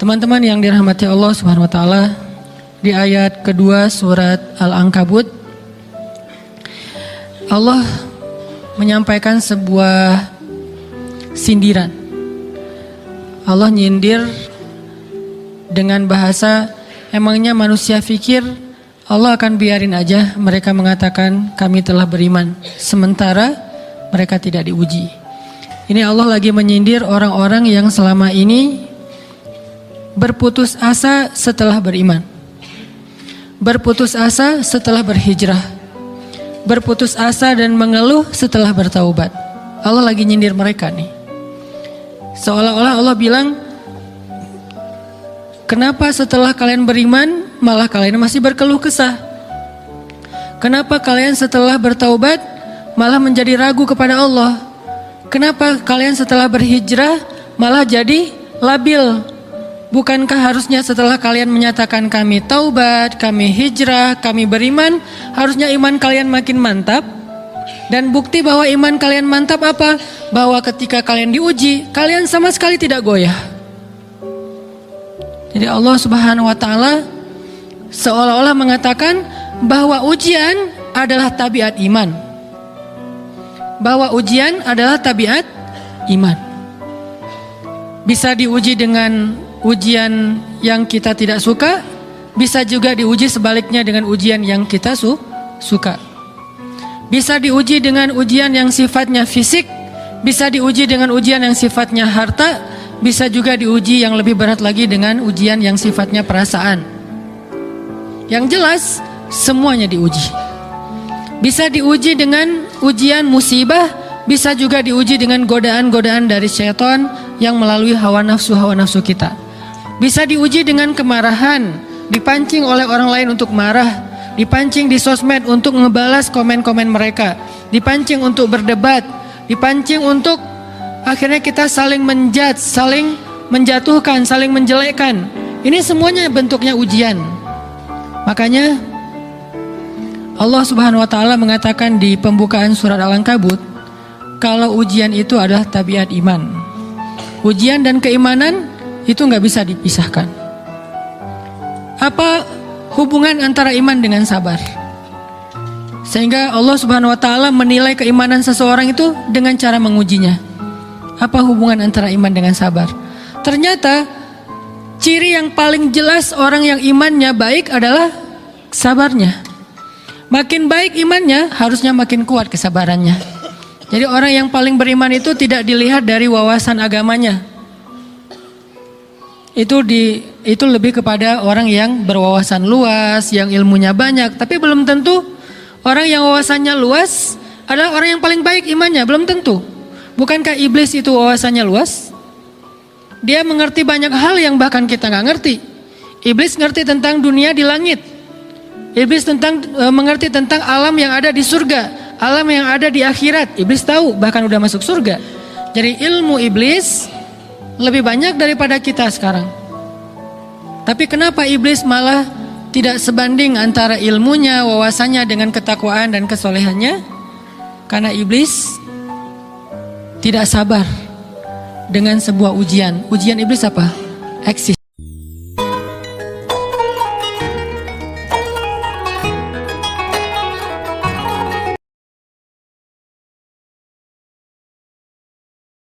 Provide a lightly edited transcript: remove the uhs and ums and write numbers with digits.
Teman-teman yang dirahmati Allah Subhanahu wa taala, di ayat kedua surat Al-Ankabut Allah menyampaikan sebuah sindiran. Allah nyindir dengan bahasa, emangnya manusia fikir Allah akan biarin aja mereka mengatakan kami telah beriman, sementara mereka tidak diuji. Ini Allah lagi menyindir orang-orang yang selama ini berputus asa setelah beriman, berputus asa setelah berhijrah, berputus asa dan mengeluh setelah bertaubat. Allah lagi nyindir mereka nih. Seolah-olah Allah bilang, kenapa setelah kalian beriman malah kalian masih berkeluh kesah? Kenapa kalian setelah bertaubat malah menjadi ragu kepada Allah? Kenapa kalian setelah berhijrah malah jadi labil? Bukankah harusnya setelah kalian menyatakan kami taubat, kami hijrah, kami beriman, harusnya iman kalian makin mantap? Dan bukti bahwa iman kalian mantap apa? Bahwa ketika kalian diuji, kalian sama sekali tidak goyah. Jadi Allah Subhanahu wa taala seolah-olah mengatakan bahwa ujian adalah tabiat iman. Bahwa ujian adalah tabiat iman. Bisa diuji dengan ujian yang kita tidak suka, bisa juga diuji sebaliknya dengan ujian yang kita suka. Bisa diuji dengan ujian yang sifatnya fisik, bisa diuji dengan ujian yang sifatnya harta, bisa juga diuji yang lebih berat lagi dengan ujian yang sifatnya perasaan. Yang jelas semuanya diuji. Bisa diuji dengan ujian musibah, bisa juga diuji dengan godaan-godaan dari syaitan yang melalui hawa nafsu kita. Bisa diuji dengan kemarahan, dipancing oleh orang lain untuk marah, dipancing di sosmed untuk ngebalas komen-komen mereka, dipancing untuk berdebat, dipancing untuk akhirnya kita saling menjudge, saling menjatuhkan, saling menjelekkan. Ini semuanya bentuknya ujian. Makanya Allah Subhanahu wa taala mengatakan di pembukaan surat Al-Ankabut, kalau ujian itu adalah tabiat iman. Ujian dan keimanan itu nggak bisa dipisahkan. Apa hubungan antara iman dengan sabar? Sehingga Allah Subhanahu wa taala menilai keimanan seseorang itu dengan cara mengujinya. Apa hubungan antara iman dengan sabar? Ternyata ciri yang paling jelas orang yang imannya baik adalah sabarnya. Makin baik imannya, harusnya makin kuat kesabarannya. Jadi orang yang paling beriman itu tidak dilihat dari wawasan agamanya. Itu lebih kepada orang yang berwawasan luas, yang ilmunya banyak. Tapi belum tentu orang yang wawasannya luas adalah orang yang paling baik imannya, belum tentu. Bukankah iblis itu wawasannya luas? Dia mengerti banyak hal yang bahkan kita nggak ngerti. Iblis ngerti tentang dunia di langit. Iblis mengerti tentang alam yang ada di surga, alam yang ada di akhirat. Iblis tahu, bahkan udah masuk surga. Jadi ilmu iblis lebih banyak daripada kita sekarang. Tapi kenapa iblis malah tidak sebanding antara ilmunya, wawasannya dengan ketakwaan dan kesolehannya? Karena iblis tidak sabar dengan sebuah ujian. Ujian iblis apa? Eksis.